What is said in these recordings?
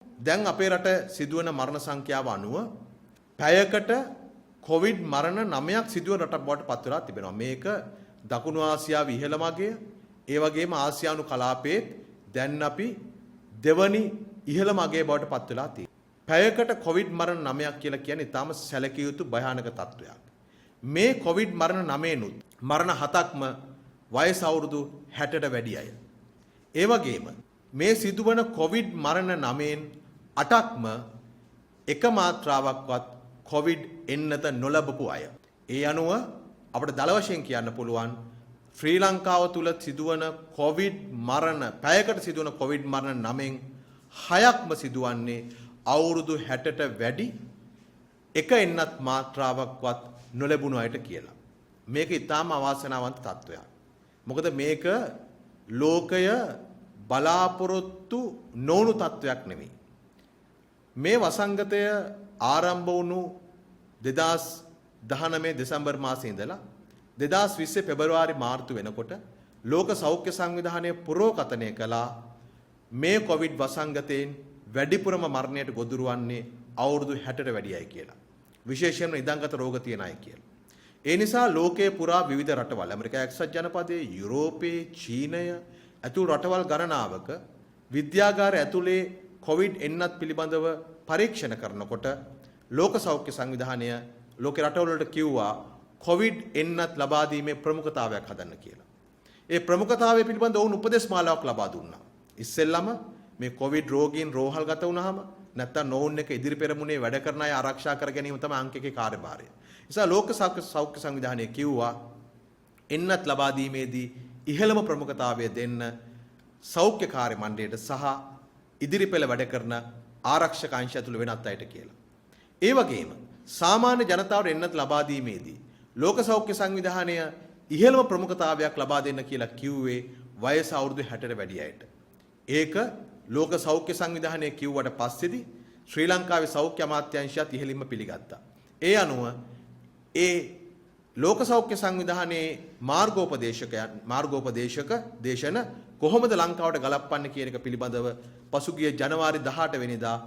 දැන් අපේ රට සිදුවන මරණ සංඛ්‍යාව අනුව පැයකට කොවිඩ් මරණ 9ක් සිදුවන රටක් බවට පත් වෙලා තිබෙනවා. මේක දකුණු ආසියාවේ ඉහළම අගය. ඒ වගේම ආසියානු කලාපයේ දැන් අපි දෙවනි ඉහළම අගය බවට පත් වෙලා තියෙනවා. පැයකට කොවිඩ් මරණ 9ක් කියලා කියන්නේ ඊටාම සැලකිය යුතු භයානක තත්ත්වයක්. මේ කොවිඩ් මරණ 9නුත් මරණ 7ක්ම වයස අවුරුදු 60ට වැඩි අය. ඒ වගේම මේ සිදුවන කොවිඩ් මරණ 9න් 8ක්ම එක මාත්‍රාවක්වත් කොවිඩ් එන්නත නොලබපු අය. ඒ අනුව අපිට දල වශයෙන් කියන්න පුළුවන් ශ්‍රී ලංකාව තුල සිදුවන කොවිඩ් මරණ පැයකට සිදුවන කොවිඩ් මරණ 9න් 6ක්ම සිදුවන්නේ අවුරුදු 60ට වැඩි එක එන්නත් මාත්‍රාවක්වත් නොලැබුණු අයට කියලා. මේක ඊටාම අවාසනාවන්ත තත්ත්වයක්. මොකද මේක ලෝකය බලාපොරොත්තු නොවුණු තත්ත්වයක් නෙවෙයි. මේ වසංගතය ආරම්භ වුණු 2019 දෙසැම්බර් මාසයේ ඉඳලා 2020 පෙබරවාරි මාර්තු වෙනකොට ලෝක සෞඛ්‍ය සංවිධානය පුරෝකථනය කළා මේ කොවිඩ් වසංගතයෙන් වැඩිපුරම මරණයට ගොදුරු වන්නේ අවුරුදු 60ට වැඩි අය කියලා. විශේෂයෙන්ම නිදන්ගත රෝග තියෙන අය කියලා. ඒ නිසා ලෝකයේ පුරා විවිධ රටවල් ඇමරිකා එක්සත් ජනපදයේ, යුරෝපයේ, චීනය ඇතුළු රටවල් ගණනාවක විද්‍යාගාර ඇතුලේ කොවිඩ් එන්නත් පිළිබඳව පරීක්ෂණ කරනකොට ලෝක සෞඛ්‍ය සංවිධානය ලෝක රටවල් වලට කිව්වා කොවිඩ් එන්නත් ලබා දීමේ ප්‍රමුඛතාවයක් හදන්න කියලා. ඒ ප්‍රමුඛතාවය පිළිබඳව ඔවුන් උපදෙස් මාලාවක් ලබා දුන්නා. ඉස්සෙල්ලම මේ කොවිඩ් රෝගීන් රෝහල්ගත වුණාම නැත්තම් නොවුන් එක ඉදිරි පෙරමුණේ වැඩ කරන අය ආරක්ෂා කර ගැනීම තමයි අංක 1 කාර්යභාරය. නිසා ලෝක සෞඛ්‍ය සංවිධානය කිව්වා එන්නත් ලබා දීමේදී ඉහළම ප්‍රමුඛතාවය දෙන්න සෞඛ්‍ය කාර්ය මණ්ඩලයට සහ ඉදිරි පෙළ වැඩ කරන ආරක්ෂක අංශ ඇතුළු වෙනත් අයට කියලා. ඒ වගේම සාමාන්‍ය ජනතාවට එන්නත් ලබා දීමේදී ලෝක සෞඛ්‍ය සංවිධානය ඉහළම ප්‍රමුඛතාවයක් ලබා දෙන්න කියලා කිව්වේ වයස අවුරුදු 60ට වැඩි අයට. ඒක ලෝක සෞඛ්‍ය සංවිධානය කිව්වට පස්සේදී ශ්‍රී ලංකාවේ සෞඛ්‍ය අමාත්‍යාංශයත් ඉහළින්ම පිළිගත්තා. ඒ අනුව ඒ ලෝක සෞඛ්‍ය සංවිධානයේ මාර්ගෝපදේශක දේශන කොහොමද ලංකාවට ගලපන්නේ කියන එක පිළිබඳව පසුගිය ජනවාරි 18 වෙනිදා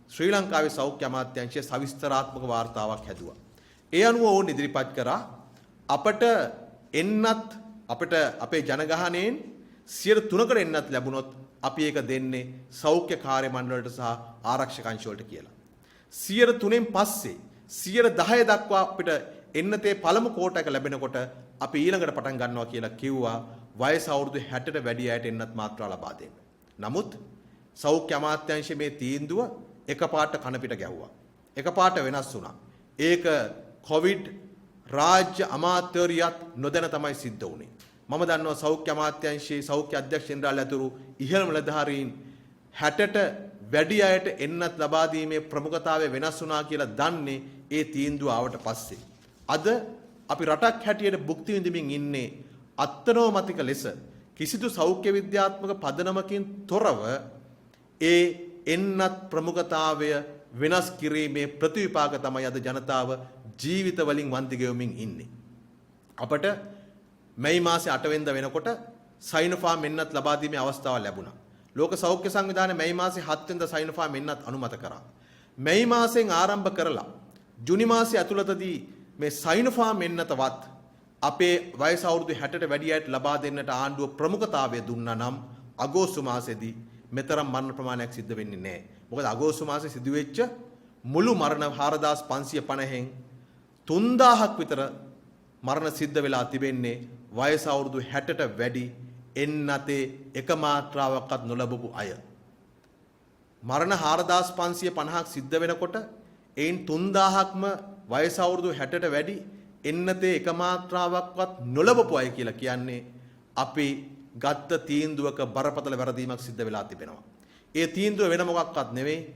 ශ්‍රී ලංකාවේ සෞඛ්‍ය අමාත්‍යාංශය සවිස්තරාත්මක වාර්තාවක් හැදුවා. ඒ අනුව ඕන් ඉදිරිපත් කරා අපට එන්නත් අපිට අපේ ජනගහනයෙන් 3%කට එන්නත් ලැබුණොත් අපි ඒක දෙන්නේ සෞඛ්‍ය කාර්ය මණ්ඩලයට සහ ආරක්ෂක අංශ වලට කියලා. 3%න් පස්සේ 10% දක්වා අපිට එන්නතේ පළමු කෝට එක ලැබෙනකොට අපි ඊළඟට පටන් ගන්නවා කියලා කිව්වා වයස අවුරුදු 60ට වැඩි අයට එන්නත් මාත්‍රා ලබා දෙන්න. නමුත් සෞඛ්‍ය අමාත්‍යාංශයේ මේ තීන්දුව එකපාරට කන පිට ගැහුවා. එකපාරට වෙනස් වුණා. ඒක කොවිඩ් රාජ්‍ය අමාත්‍යවරියත් නොදැන තමයි සිද්ධ වුණේ. මම දන්නවා සෞඛ්‍ය අමාත්‍යාංශයේ සෞඛ්‍ය අධ්‍යක්ෂ ජෙනරාල් ඇතුළු ඉහළම නිලධාරීන් 60ට වැඩි අයට එන්නත් ලබා දීමේ ප්‍රමුඛතාවය වෙනස් වුණා කියලා දන්නේ ඒ තීන්දුව ආවට පස්සේ. අද අපි රටක් හැටියට භුක්ති විඳින්මින් ඉන්නේ අත්නෝමතික ලෙස කිසිදු සෞඛ්‍ය විද්‍යාත්මක පදනමකින් තොරව ඒ එන්නත් ප්‍රමුඛතාවය වෙනස් කිරීමේ ප්‍රතිවිපාක තමයි අද ජනතාව ජීවිත වලින් වන්දි ගෙවමින් ඉන්නේ. අපට මැයි මාසේ 8 වෙනිදා වෙනකොට සයිනෝෆාම් එන්නත් ලබා දීමේ අවස්ථාව ලැබුණා. ලෝක සෞඛ්‍ය සංවිධානය මැයි මාසේ 7 වෙනිදා සයිනෝෆාම් එන්නත් අනුමත කරා. මැයි මාසෙන් ආරම්භ කරලා ජුනි මාසයේ ඇතුළතදී මේ සයිනෝෆාම් එන්නතවත් අපේ වයස අවුරුදු 60ට වැඩි අයට ලබා දෙන්නට ආණ්ඩුව ප්‍රමුඛතාවය දුන්නා නම් අගෝස්තු මාසෙදී මෙතරම් මරණ ප්‍රමාණයක් සිද්ධ වෙන්නේ නැහැ. මොකද අගෝස්තු මාසේ සිදුවෙච්ච මුළු මරණ 4550න් 3000ක් විතර මරණ සිද්ධ වෙලා තිබෙන්නේ වයස අවුරුදු 60ට වැඩි එන්නතේ එක මාත්‍රාවක්වත් නොලබපු අය. මරණ 4550ක් සිද්ධ වෙනකොට එයින් 3000ක්ම වයස අවුරුදු 60ට වැඩි එන්නතේ එක මාත්‍රාවක්වත් නොලබපු අය කියලා කියන්නේ අපි ගත්ත තීන්දුවක බරපතල වැරදීමක් සිද්ධ වෙලා තිබෙනවා. ඒ තීන්දුව වෙන මොකක්වත් නෙවෙයි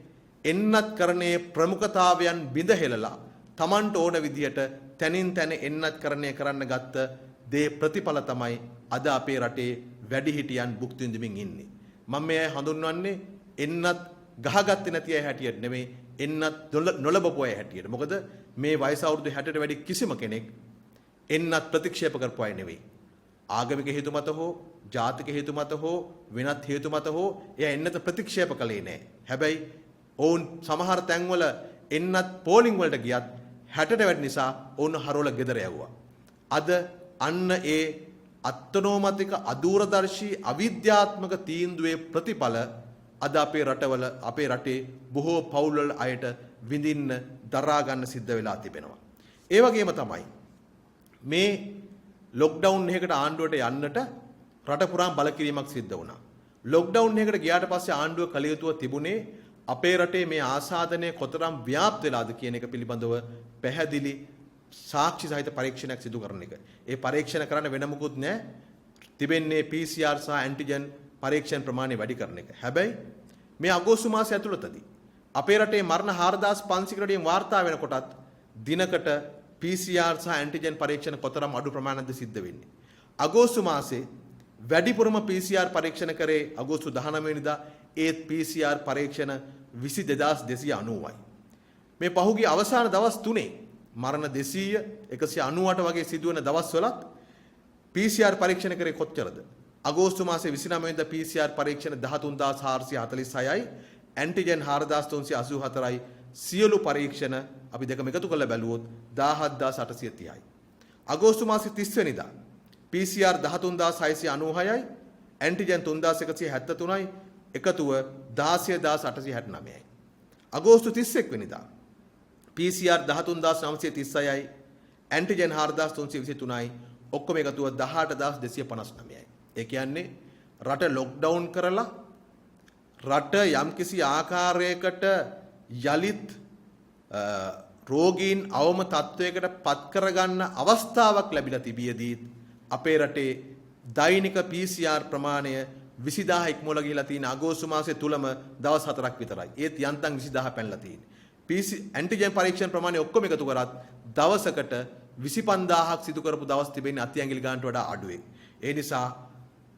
එන්නත් කරණයේ ප්‍රමුඛතාවයන් බිඳ හෙළලා Tamanට ඕන විදියට තනින් තන එන්නත් කරණය කරන්න ගත්ත දේ ප්‍රතිඵල තමයි අද අපේ රටේ වැඩිහිටියන් භුක්ති විඳින්මින් ඉන්නේ. මම මේ හඳුන්වන්නේ එන්නත් ගහගත්තේ නැති අය හැටියට නෙවෙයි එන්නත් නොලබපු අය හැටියට. මොකද මේ වයස අවුරුදු 60ට වැඩි කිසිම කෙනෙක් එන්නත් ප්‍රතික්ෂේප කරපු අය නෙවෙයි. ආගමික හේතු මත හෝ ජාතික හේතු මත හෝ වෙනත් හේතු මත හෝ එයා එන්නත ප්‍රතික්ෂේප කළේ නැහැ. හැබැයි ඔවුන් සමහර තැන්වල එන්නත් පෝලිං වලට ගියත් 60ට වැඩි නිසා ඔවුන් හරවල ගෙදර යවුවා. අද අන්න ඒ අත්නෝමතික අදූරදර්ශී අවිද්‍යාත්මක තීන්දුවේ ප්‍රතිඵල අද අපේ රටවල අපේ රටේ බොහෝ පවුල්වල අයට විඳින්න දරා ගන්න සිද්ධ වෙලා තිබෙනවා. ඒ වගේම තමයි මේ ලොක්ඩවුන් එකකට ආණ්ඩුවට යන්නට රට පුරාම බලකිරීමක් සිද්ධ වුණා. ලොක්ඩවුන් එකකට ගියාට පස්සේ ආණ්ඩුව කළ යුතුව තිබුණේ අපේ රටේ මේ ආසාදනය කොතරම් ව්‍යාප්ත වෙලාද කියන එක පිළිබඳව පැහැදිලි සාක්ෂි සහිත පරීක්ෂණයක් සිදු කරන එක. ඒ පරීක්ෂණ කරන්න වෙන මොකුත් නැහැ. තිබෙන්නේ PCR සහ ඇන්ටිජන් පරීක්ෂණ ප්‍රමාණය වැඩි කරන එක. හැබැයි මේ අගෝස්තු මාසය ඇතුළතදී අපේ රටේ මරණ 4500කට වඩා වාර්තා වෙනකොටත් දිනකට PCR සහ ඇන්ටිජන් පරීක්ෂණ කොතරම් අඩු ප්‍රමාණයක්ද සිද්ධ වෙන්නේ. අගෝස්තු මාසේ වැඩිපුරම PCR පරීක්ෂණ කරේ අගෝස්තු 19 වෙනිදා ඒත් PCR පරීක්ෂණ 22290යි. මේ පහුගිය අවසාන දවස් 3 මරණ 200 198 වගේ සිදුවන දවස්වලත් PCR පරීක්ෂණ කරේ කොච්චරද? අගෝස්තු මාසේ 29 වෙනිදා PCR පරීක්ෂණ 13446යි ඇන්ටිජන් 4384යි සියලු පරීක්ෂණ අපි දෙකම එකතු කරලා බැලුවොත් 17830යි. අගෝස්තු මාසේ 30 වෙනිදා PCR 13696යි ඇන්ටිජන් 3173යි එකතුව 16869යි. අගෝස්තු 31 වෙනිදා PCR 13936යි ඇන්ටිජන් 4323යි ඔක්කොම එකතුව 18259යි. ඒ කියන්නේ රට ලොක්ඩවුන් කරලා රට යම්කිසි ආකාරයකට යලිත් රෝගීන් අවම තත්වයකට පත් කරගන්න අවස්ථාවක් ලැබිලා තිබියදී අපේ රටේ දෛනික PCR ප්‍රමාණය 20000 ඉක්මවලා ගිහිලා තියෙන අගෝස්තු මාසයේ තුලම දවස් 4ක් විතරයි. ඒත් යන්තම් 20000 පැනලා තියෙන්නේ. ඇන්ටිජන් පරීක්ෂණ ප්‍රමාණය ඔක්කොම එකතු කරත් දවසකට 25000ක් සිදු කරපු දවස් තිබෙන්නේ අති ඇඟිලි ගන්නට වඩා අඩුවේ. ඒ නිසා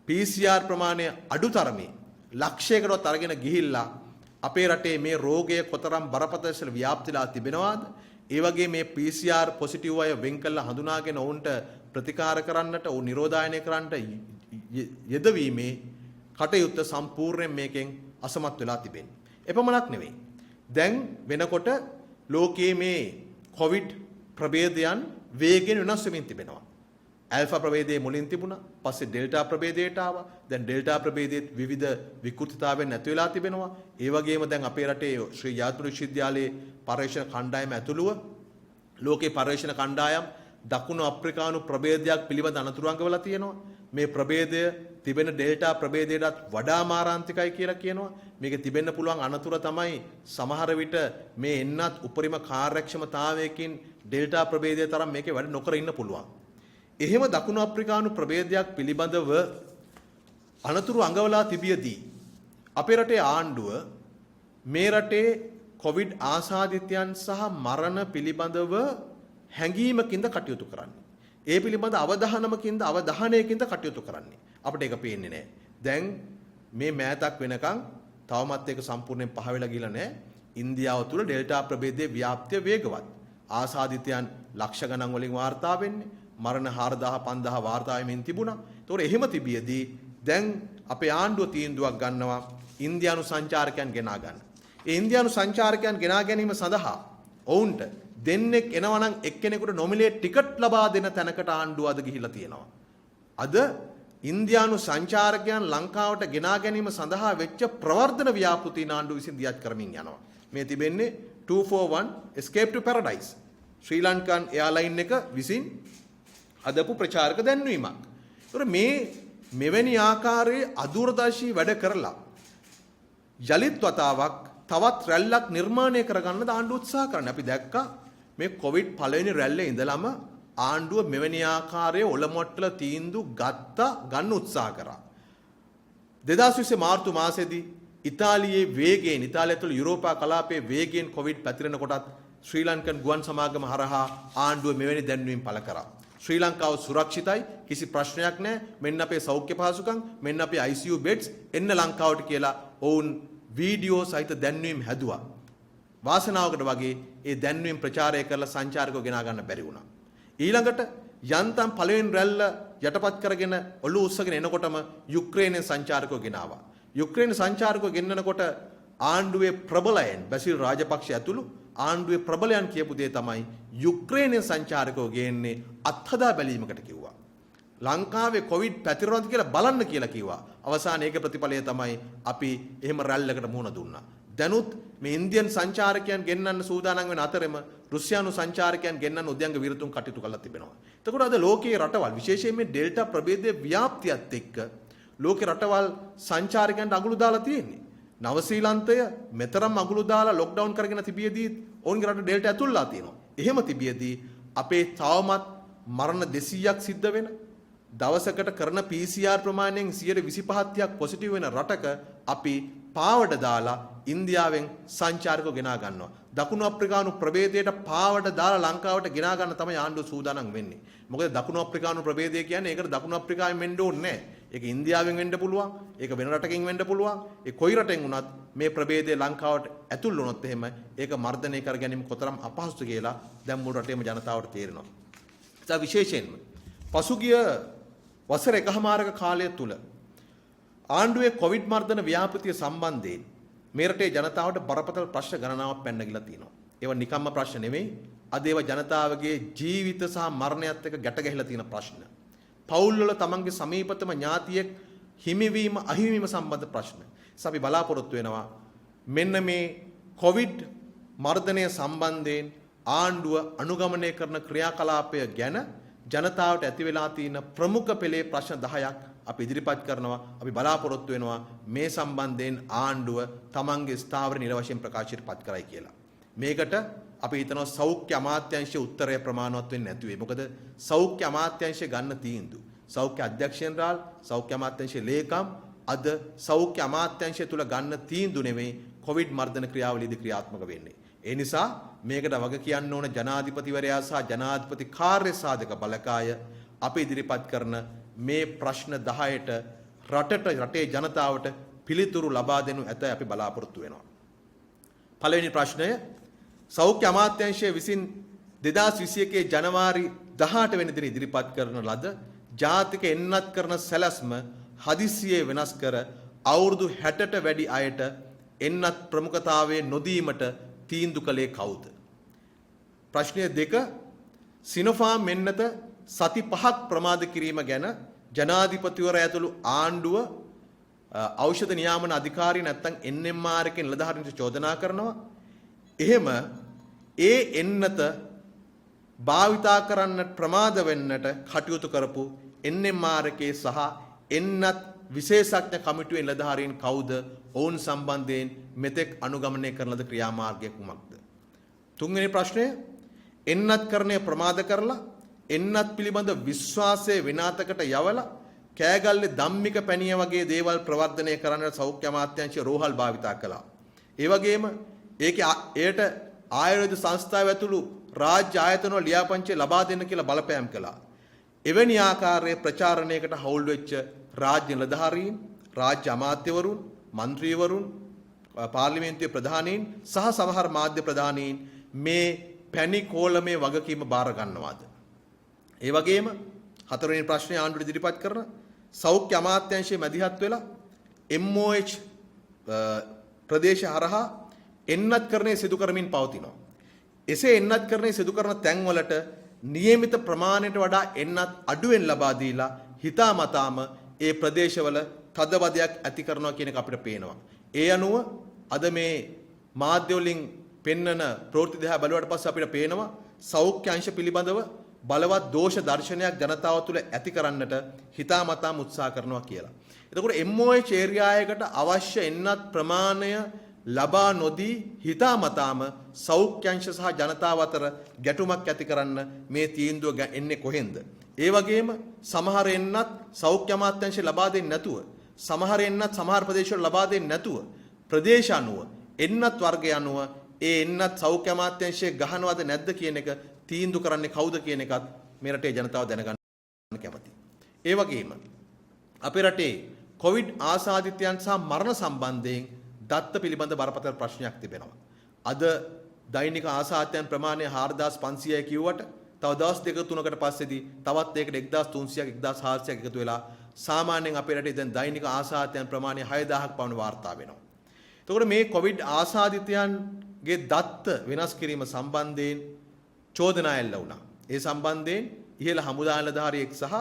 PCR ප්‍රමාණය අඩු තරමේ ලක්ෂයකටවත් අරගෙන ගිහිල්ලා අපේ රටේ මේ රෝගය කොතරම් බරපතල ව්‍යාප්තිලා තිබෙනවාද? ඒ වගේ මේ PCR පොසිටිව් අය වෙන් කළා හඳුනාගෙන ඔවුන්ට ප්‍රතිකාර කරන්නට ඔවුන් නිරෝධායනය කරන්නට යෙදවීමේ කටයුත්ත සම්පූර්ණයෙන් මේකෙන් අසමත් වෙලා තිබෙනවා. එපමණක් නෙවෙයි. දැන් වෙනකොට ලෝකයේ මේ කොවිඩ් ප්‍රභේදයන් වේගෙන් වෙනස් වෙමින් තිබෙනවා. ඇල්ෆා ප්‍රභේදයේ මුලින් තිබුණා. පස්සේ ඩෙල්ටා ප්‍රභේදයට ආවා. දැන් ඩෙල්ටා ප්‍රභේදයේ විවිධ විකෘතිතාවයන් නැති වෙලා තිබෙනවා. ඒ වගේම දැන් අපේ රටේ ශ්‍රී ජාතික විශ්වවිද්‍යාලයේ පර්යේෂණ කණ්ඩායම ඇතුළුව ලෝකේ පර්යේෂණ කණ්ඩායම් දකුණු අප්‍රිකානු ප්‍රභේදයක් පිළිබඳ අනතුරු අඟවලා තියෙනවා. මේ ප්‍රභේදය තිබෙන ඩෙල්ටා ප්‍රභේදයටත් වඩා මාරාන්තිකයි කියලා කියනවා. මේකේ තිබෙන්න පුළුවන් අනතුර තමයි සමහර විට මේ එන්නත් උපරිම කාර්යක්ෂමතාවයකින් ඩෙල්ටා ප්‍රභේදය තරම් මේකේ වැඩ නොකර ඉන්න පුළුවන්. එහෙම දකුණු අප්‍රිකානු ප්‍රභේදයක් පිළිබඳව අනතුරු අඟවලා තිබියදී අපේ රටේ ආණ්ඩුව මේ රටේ කොවිඩ් ආසාදිතයන් සහ මරණ පිළිබඳව හැඟීමකින්ද කටයුතු කරන්නේ. ඒ පිළිබඳ අවධානයකින්ද කටයුතු කරන්නේ. අපිට ඒක පේන්නේ නැහැ. දැන් මේ මෑතක් වෙනකන් තවමත් ඒක සම්පූර්ණයෙන් පහ වෙලා ගිහලා නැහැ. ඉන්දියාව තුළ ඩෙල්ටා ප්‍රභේදයේ ව්‍යාප්තිය වේගවත්. ආසාදිතයන් ලක්ෂ ගණන් වලින් වාර්තා වෙන්නේ. මරණ 4000 5000 වාර්තා වෙමින් තිබුණා. ඒතොර එහෙම තිබියදී දැන් අපේ ආණ්ඩුව තීන්දුවක් ගන්නවා ඉන්දියානු සංචාරකයන් ගෙනා ගන්න. ඒ ඉන්දියානු සංචාරකයන් ගෙනා ගැනීම සඳහා ඔවුන්ට දෙන්නෙක් එනවා නම් එක්කෙනෙකුට නොමිලේට් ටිකට් ලබා දෙන තැනකට ආණ්ඩුව අද ගිහිලා තියෙනවා. අද ඉන්දියානු සංචාරකයන් ලංකාවට ගෙනා ගැනීම සඳහා වෙච්ච ප්‍රවර්ධන ව්‍යාපෘතීන් ආණ්ඩුව විසින් දියත් කරමින් යනවා. මේ තිබෙන්නේ 241 Escape to Paradise. Sri Lankan airline එක විසින් අදපු ප්‍රචාරක දැන්වීමක්. ඒතර මේ මෙවැනි ආකාරයේ අදූරදර්ශී වැඩ කරලා යලිත් වතාවක් තවත් රැල්ලක් නිර්මාණය කරගන්න ආණ්ඩුව උත්සාහ කරනවා. අපි දැක්කා මේ කොවිඩ් පළවෙනි රැල්ලේ ඉඳලම ආණ්ඩුව මෙවැනි ආකාරයේ ඔලොමොට්ටල තීන්දුව ගන්න උත්සාහ කරා. 2020 මාර්තු මාසයේදී ඉතාලියේ වේගයෙන් ඉතාලිය ඇතුළු යුරෝපා කලාපයේ වේගයෙන් කොවිඩ් පැතිරෙන කොටත් ශ්‍රී ලංකන් ගුවන් සමාගම හරහා ආණ්ඩුව මෙවැනි දැන්වීම් පළ කරා. ශ්‍රී ලංකාව සුරක්ෂිතයි කිසි ප්‍රශ්නයක් නැහැ. මෙන්න අපේ සෞඛ්‍ය පහසුකම්, මෙන්න අපේ ICU beds එන්න ලංකාවට කියලා ඔවුන් වීඩියෝ සහිත දැන්වීම් හැදුවා. වාසනාවකට වගේ ඒ දැන්වීම් ප්‍රචාරය කරලා සංචාරකව ගෙනා ගන්න බැරි වුණා. ඊළඟට යන්තම් පළවෙනි රැල්ල යටපත් කරගෙන ඔළුව උස්සගෙන එනකොටම යුක්‍රේනයේ සංචාරකව ගෙනාවා. යුක්‍රේන සංචාරකව ගෙන්නනකොට ආණ්ඩුවේ ප්‍රබලයන් බැසිල් රාජපක්ෂ ඇතුළු ආණ්ඩුවේ ප්‍රබලයන් කියපු දේ තමයි යුක්‍රේනයේ සංචාරකයෝ ගේන්නේ අත්හදා බැලීමකට කිව්වා. ලංකාවේ කොවිඩ් පැතිරෙනවද කියලා බලන්න කියලා කිව්වා. අවසානයේ ඒකේ ප්‍රතිඵලය තමයි අපි එහෙම රැල්ලකට මුහුණ දුන්නා. දැනුත් මේ ඉන්දියන් සංචාරකයන් ගෙන්නන්න සූදානම් වෙන අතරෙම රුසියානු සංචාරකයන් ගෙන්නන්න උද්‍යංග විරතුන් කටයුතු කරලා තිබෙනවා. එතකොට අද ලෝකයේ රටවල් විශේෂයෙන් මේ ඩෙල්ටා ප්‍රභේදයේ ව්‍යාප්තියත් එක්ක ලෝකේ රටවල් සංචාරකයන්ට අගුළු දාලා තියෙන්නේ. නවසීලන්තය මෙතරම් අගුළු දාලා ලොක්ඩවුන් කරගෙන තිබියදී ඔවුන්ගේ රට ඩෙල්ටා ඇතුල්ලා තියෙනවා. එහෙම තිබියදී අපේ තවමත් මරණ 200ක් සිද්ධ වෙන දවසකට කරන PCR ප්‍රමාණයෙන් 125ක් පොසිටිව් වෙන රටක අපි පාවඩ දාලා ඉන්දියාවෙන් සංචාරකව ගෙනා ගන්නවා. දකුණු අප්‍රිකානු ප්‍රභේදයට පාවඩ දාලා ලංකාවට ගෙනා ගන්න තමයි ආණ්ඩුව සූදානම් වෙන්නේ. මොකද දකුණු අප්‍රිකානු ප්‍රභේදය කියන්නේ ඒකට දකුණු අප්‍රිකාවෙන් වෙන්න ඕනේ නැහැ. ඒක ඉන්දියාවෙන් වෙන්න පුළුවන්. ඒක වෙන රටකින් වෙන්න පුළුවන්. ඒ කොයි රටෙන් වුණත් මේ ප්‍රභේදය ලංකාවට ඇතුල් වුණොත් එහෙම ඒක මර්ධනය කර ගැනීම කොතරම් අපහසුද කියලා දැන් මුළු රටේම ජනතාවට තේරෙනවා. ඒ විශේෂයෙන්ම පසුගිය වසර එකහමාරක කාලය තුල ආණ්ඩුවේ කොවිඩ් මර්ධන ව්‍යාපෘතිය සම්බන්ධයෙන් මේ රටේ ජනතාවට බරපතල ප්‍රශ්න ගණනාවක් පැනනගිලා තියෙනවා. ඒවා නිකම්ම ප්‍රශ්න නෙමෙයි. අද ඒවා ජනතාවගේ ජීවිත සහ මරණයත් එක්ක ගැට ගැහිලා තියෙන ප්‍රශ්න. පවුල් වල තමන්ගේ සමීපතම ඥාතියෙක් හිමිවීම අහිමිවීම සම්බන්ධ ප්‍රශ්න. අපි බලාපොරොත්තු වෙනවා මෙන්න මේ කොවිඩ් මර්ධනය සම්බන්ධයෙන් ආණ්ඩුව අනුගමනය කරන ක්‍රියාකලාපය ගැන ජනතාවට ඇති වෙලා තියෙන ප්‍රමුඛ පෙළේ ප්‍රශ්න 10ක් අපි ඉදිරිපත් කරනවා. අපි බලාපොරොත්තු වෙනවා මේ සම්බන්ධයෙන් ආණ්ඩුව තමන්ගේ ස්ථාවර නිල වශයෙන් ප්‍රකාශයට පත් කරයි කියලා. මේකට අපි හිතනවා සෞඛ්‍ය අමාත්‍යාංශයේ උත්තරය ප්‍රමාණවත් වෙන්නේ නැති වෙයි. මොකද සෞඛ්‍ය අමාත්‍යාංශය ගන්න තීන්දුව සෞඛ්‍ය අධ්‍යක්ෂ ජෙනරාල් සෞඛ්‍ය අමාත්‍යාංශයේ ලේකම් අද සෞඛ්‍ය අමාත්‍යාංශය තුල ගන්න තීන්දුව නෙමෙයි කොවිඩ් මර්ධන ක්‍රියාවලියේදී ක්‍රියාත්මක වෙන්නේ. ඒ නිසා මේකට වග කියන්න ඕන ජනාධිපතිවරයා සහ ජනාධිපති කාර්ය සාධක බලකාය අපි ඉදිරිපත් කරන මේ ප්‍රශ්න 10ට රටේ ජනතාවට පිළිතුරු ලබා දෙනු ඇතයි අපි බලාපොරොත්තු වෙනවා. පළවෙනි ප්‍රශ්නය සෞඛ්‍ය අමාත්‍යාංශය විසින් 2021 ජනවාරි 18 වෙනි දින ඉදිරිපත් කරන ලද ජාතික එන්නත් කරන සැලැස්ම හදිසියේ වෙනස් කර අවුරුදු 60ට වැඩි අයට එන්නත් ප්‍රමුඛතාවයේ නොදීමට තීන්දුව කළේ කවුද? ප්‍රශ්නය 2 සිනෝෆාම් මෙන්නත සති 5ක් ප්‍රමාද කිරීම ගැන ජනාධිපතිවරයා ඇතුළු ආණ්ඩුව ඖෂධ නියාමන අධිකාරිය නැත්නම් NMR එකේ නිලධාරීන්ට චෝදනා කරනවා. එහෙම ඒ එන්නත භාවිතා කරන්නට ප්‍රමාද වෙන්නට කටයුතු කරපු NMR එකේ සහ එන්නත් විශේෂඥ කමිටුවේ නිලධාරීන් කවුද? ඔවුන් සම්බන්ධයෙන් මෙතෙක් අනුගමනය කරන ලද ක්‍රියාමාර්ගය කුමක්ද? තුන්වෙනි ප්‍රශ්නය එන්නත්කරණය ප්‍රමාද කරලා එන්නත් පිළිබඳ විශ්වාසය විනාතකට යවලා කෑගල්ලේ ධම්මික පැණිය වගේ දේවල් ප්‍රවර්ධනය කරන්නට සෞඛ්‍ය අමාත්‍යාංශය රෝහල් භාවිතා කළා. ඒ වගේම ඒට ආයුර්වේද සංස්ථාව ඇතුළු රාජ්‍ය ආයතනවල ලියාපදිංචි ලබා දෙන්න කියලා බලපෑම් කළා. එවැනි ආකාරයේ ප්‍රචාරණයකට හවුල් වෙච්ච රාජ්‍ය නිලධාරීන්, රාජ්‍ය අමාත්‍යවරුන්, മന്ത്രിවරුන්, පාර්ලිමේන්තුවේ ප්‍රධානීන් සහ සමහර මාධ්‍ය ප්‍රධානීන් මේ පැණි කෝලමේ වගකීම බාර ගන්නවාද? ඒ වගේම හතරවෙනි ප්‍රශ්නේ ආණ්ඩුවට ඉදිරිපත් කරන සෞඛ්‍ය අමාත්‍යාංශයේ මැදිහත් වෙලා MOH ප්‍රදේශ හරහා එන්නත්කරණය සිදු කරමින් පවතිනවා. එසේ එන්නත්කරණය සිදු කරන තැන්වලට නියමිත ප්‍රමාණයට වඩා එන්නත් අඩුවෙන් ලබා දීලා හිතාමතාම ඒ ප්‍රදේශවල තදබදයක් ඇති කරනවා කියන එක අපිට පේනවා. ඒ අනුව අද මේ මාධ්‍ය වලින් පෙන්වන ප්‍රවෘත්ති දිහා බලුවාට පස්සේ අපිට පේනවා සෞඛ්‍ය අංශ පිළිබඳව බලවත් දෝෂ දර්ශනයක් ජනතාව තුළ ඇති කරන්නට හිතාමතාම උත්සාහ කරනවා කියලා. එතකොට MOH ඒරියා එකකට අවශ්‍ය එන්නත් ප්‍රමාණය ලබා නොදී හිතාමතාම සෞඛ්‍ය අංශ සහ ජනතාව අතර ගැටුමක් ඇති කරන්න මේ තීන්දුව එන්නේ කොහෙන්ද? ඒ වගේම සමහර එන්නත් සෞඛ්‍ය අමාත්‍යාංශය ලබා දෙන්නේ නැතුව, සමහර එන්නත් සමහර ප්‍රදේශවල ලබා දෙන්නේ නැතුව, ප්‍රදේශ අනුව එන්නත් වර්ගය අනුව ඒ එන්නත් සෞඛ්‍ය අමාත්‍යාංශය ගහනවද නැද්ද කියන එක තීන්දුව කරන්නේ කවුද කියන එකත් මේ රටේ ජනතාව දැනගන්න කැමතියි. ඒ වගේම අපේ රටේ කොවිඩ් ආසාදිතයන් සහ මරණ සම්බන්ධයෙන් දත්ත පිළිබඳ බරපතල ප්‍රශ්නයක් තිබෙනවා. අද දෛනික ආසාදිතයන් ප්‍රමාණය 4500යි කිව්වට තව දවස් දෙක තුනකට පස්සේදී තවත් ඒකට 1300ක් 1400ක් එකතු වෙලා සාමාන්‍යයෙන් අපේ රටේ දැන් දෛනික ආසාදිතයන් ප්‍රමාණය 6000ක් පමණ වාර්තා වෙනවා. එතකොට මේ කොවිඩ් ආසාදිතයන්ගේ දත්ත වෙනස් කිරීම සම්බන්ධයෙන් චෝදනා එල්ල වුණා. ඒ සම්බන්ධයෙන් ඉහළ හමුදා නිලධාරියෙක් සහ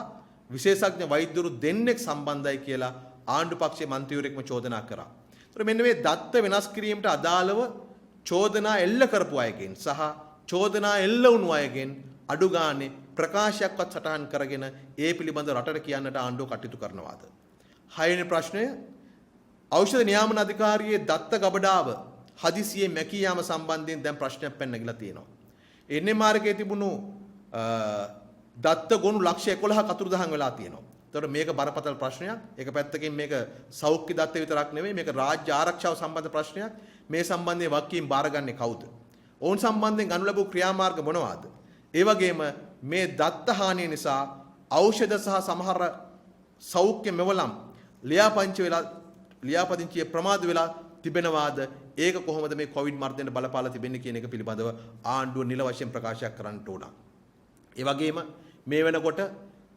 විශේෂඥ වෛද්‍යවරු දෙන්නෙක් සම්බන්ධයි කියලා ආණ්ඩු පක්ෂයේ මන්ත්‍රීවරයෙක්ම චෝදනා කරා. ඒතර මෙන්න මේ දත්ත වෙනස් කිරීමට අදාළව චෝදනා එල්ල කරපු අයගෙන් සහ චෝදනා එල්ල වුණු අයගෙන් අඩු ගානේ ප්‍රකාශයක්වත් සටහන් කරගෙන ඒ පිළිබඳ රටට කියන්නට ආණ්ඩුව කටයුතු කරනවාද? 6 වෙනි ප්‍රශ්නය ඖෂධ නියාමන අධිකාරියේ දත්ත ගබඩාව හදිසියේ මැකී යාම සම්බන්ධයෙන් දැන් ප්‍රශ්නයක් පැන නැගිලා තියෙනවා. එන්නේ මාර්ගයේ තිබුණු දත්ත ගොනු ලක්ෂ 11ක් අතුරුදහන් වෙලා තියෙනවා. ඒතකොට මේක බරපතල ප්‍රශ්නයක්. ඒක පැත්තකින් මේක සෞඛ්‍ය දත්ත විතරක් නෙමෙයි මේක රාජ්‍ය ආරක්ෂාව සම්බන්ධ ප්‍රශ්නයක්. මේ සම්බන්ධයෙන් වගකීම් බාරගන්නේ කවුද? ඔවුන් සම්බන්ධයෙන් ගනු ලැබූ ක්‍රියාමාර්ග මොනවාද? ඒ වගේම මේ දත්ත හානිය නිසා ඖෂධ සහ සමහර සෞඛ්‍ය මෙවලම් ලියාපදිංචියේ ප්‍රමාද වෙලා තිබෙනවාද? ඒක කොහොමද මේ කොවිඩ් මර්ධනයට බලපාලා තිබෙන්නේ කියන එක පිළිබඳව ආණ්ඩුව නිල වශයෙන් ප්‍රකාශයක් කරන්න ඕන. ඒ වගේම මේ වෙනකොට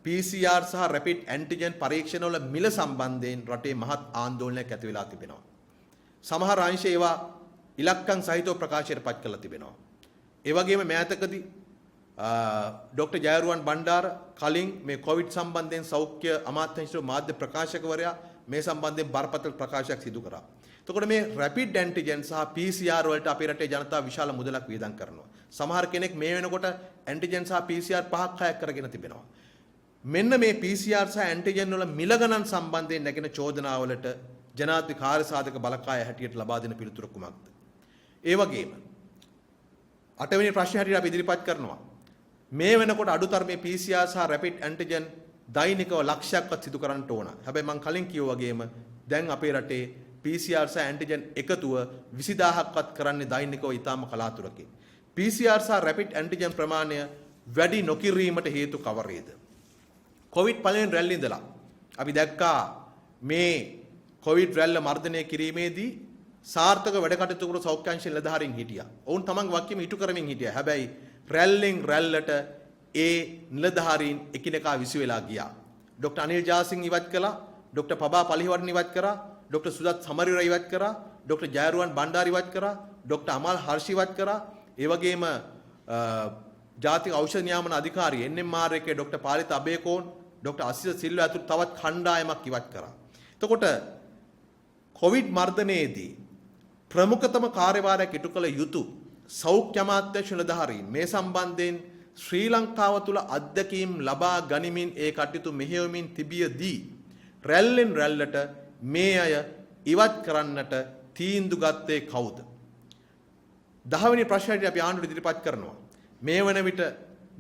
PCR සහ රැපිඩ් ඇන්ටිජන් පරීක්ෂණවල මිල සම්බන්ධයෙන් රටේ මහත් ආందోලනයක් ඇති වෙලා තිබෙනවා. සමහර අංශ ඒවා ඉලක්කම් සහිතව ප්‍රකාශයට පත් කරලා තිබෙනවා. ඒ වගේම මෑතකදී ඩොක්ටර් ජයරුවන් බණ්ඩාර කලින් මේ කොවිඩ් සම්බන්ධයෙන් සෞඛ්‍ය අමාත්‍යාංශයේ මාධ්‍ය ප්‍රකාශකවරයා මේ සම්බන්ධයෙන් බරපතල ප්‍රකාශයක් සිදු කරා. එතකොට මේ රැපිඩ් ඇන්ටිජන් සහ PCR වලට අපේ රටේ ජනතාව විශාල මුදලක් වියදම් කරනවා. සමහර කෙනෙක් මේ වෙනකොට ඇන්ටිජන් සහ PCR 5ක් 6ක් කරගෙන තිබෙනවා. මෙන්න මේ PCR සහ ඇන්ටිජන් වල මිල ගණන් සම්බන්ධයෙන් නැගෙන චෝදනාවලට ජනාධිපති කාර්යසාධක බලකාය හැටියට ලබා දෙන පිළිතුරු කුමක්ද? ඒ වගේම 8 වෙනි ප්‍රශ්නේ හැටියට අපි ඉදිරිපත් කරනවා. මේ වෙනකොට අඩුතරමේ PCR සහ රැපිඩ් ඇන්ටිජන් දෛනිකව ලක්ෂයක්වත් සිදු කරන්න ඕන. හැබැයි මම කලින් කිව්වා වගේම දැන් අපේ රටේ PCR සහ ඇන්ටිජන් එකතුව 20000ක්වත් කරන්නේ දෛනිකව ඊටාම කලාතුරකින්. PCR සහ රැපිඩ් ඇන්ටිජන් ප්‍රමාණය වැඩි නොකිරීමට හේතු කවරේද? කොවිඩ් පළවෙනි රැල්ල ඉඳලා අපි දැක්කා මේ කොවිඩ් රැල්ල මර්ධනය කිරීමේදී සාර්ථක වැඩ කටයුතු කරු සෞඛ්‍යාංශ නිලධාරීන් හිටියා. ඔවුන් තමන්ගේ වගකීම ඉටු කරමින් හිටියා. හැබැයි රැල්ලෙන් රැල්ලට ඒ නිලධාරීන් එකිනෙකා විසි වෙලා ගියා. ඩොක්ටර් අනිල් ජාසිං ඉවත් කළා, ඩොක්ටර් පබා පලිහවර්ණ ඉවත් කරා, ඩොක්ටර් සුජත් සමරවීර ඉවත් කරා, ඩොක්ටර් ජයරුවන් බණ්ඩාර ඉවත් කරා, ඩොක්ටර් අමල් හර්ෂ ඉවත් කරා. ඒ වගේම ජාතික ඖෂධ නියාමන අධිකාරිය NMR එකේ ඩොක්ටර් පාලිත අබේකෝන්, ඩොක්ටර් අසිස සිල්වා ඇතුළු තවත් කණ්ඩායමක් ඉවත් කරා. එතකොට කොවිඩ් මර්ධනයේදී ප්‍රමුඛතම කාර්යභාරයක් ඉටු කළ යුතු සෞඛ්‍ය අමාත්‍යාංශ නිලධාරීන් මේ සම්බන්ධයෙන් ශ්‍රී ලංකාව තුළ අත්දැකීම් ලබා ගනිමින් ඒ කටයුතු මෙහෙයවමින් තිබියදී රැල්ලෙන් රැල්ලට මේ අය ඉවත් කරන්නට තීන්දුව ගත්තේ කවුද? 10 වෙනි ප්‍රශ්නයට අපි ආණ්ඩුවට ඉදිරිපත් කරනවා. මේ වන විට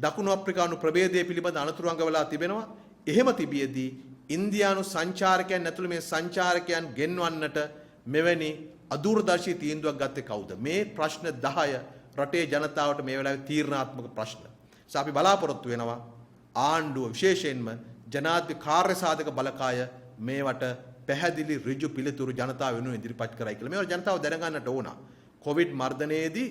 දකුණු අප්‍රිකානු ප්‍රභේදය පිළිබඳ අනතුරු අංග වෙලා තිබෙනවා. එහෙම තිබියදී ඉන්දියානු සංචාරකයන් ඇතුළු මේ සංචාරකයන් ගෙන්වන්නට මෙවැනි අදූරදර්ශී තීන්දුවක් ගත්තේ කවුද? මේ ප්‍රශ්න 10 රටේ ජනතාවට මේ වෙලාවේ තීරණාත්මක ප්‍රශ්න. අපි බලාපොරොත්තු වෙනවා ආණ්ඩුව විශේෂයෙන්ම ජනාධිපති කාර්යසාධක බලකාය මේවට පැහැදිලි ඍජු පිළිතුරු ජනතාව වෙනුවෙන් ඉදිරිපත් කරයි කියලා. මේවා ජනතාව දැනගන්නට ඕන. කොවිඩ් මර්ධනයේදී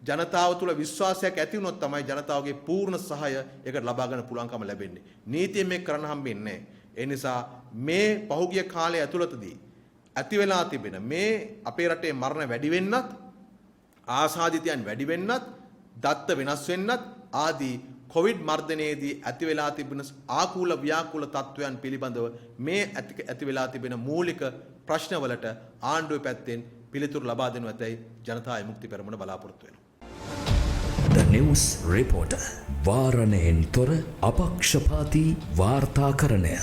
ජනතාව තුළ විශ්වාසයක් ඇති වුණොත් තමයි ජනතාවගේ පූර්ණ සහාය ඒකට ලබා ගන්න පුළුවන්කම ලැබෙන්නේ. නීතියෙන් මේක කරන්න හම්බෙන්නේ නැහැ. ඒ නිසා මේ පහුගිය කාලය ඇතුළතදී ඇති වෙලා තිබෙන මේ අපේ රටේ මරණ වැඩි වෙන්නත් ආසාදිතයන් වැඩි වෙන්නත් දත්ත වෙනස් වෙන්නත් ආදී කොවිඩ් මර්ධනයේදී ඇති වෙලා තිබෙන ආකූල ව්‍යාකූල තත්වයන් පිළිබඳව මේ ඇති වෙලා තිබෙන මූලික ප්‍රශ්නවලට ආණ්ඩුවේ පැත්තෙන් පිළිතුරු ලබා දෙනු ඇතැයි ජනතා විමුක්ති පෙරමුණ බලාපොරොත්තු වෙනවා. The News Reporter වාරණයෙන් තොර අපක්ෂපාතී වාර්තාකරණය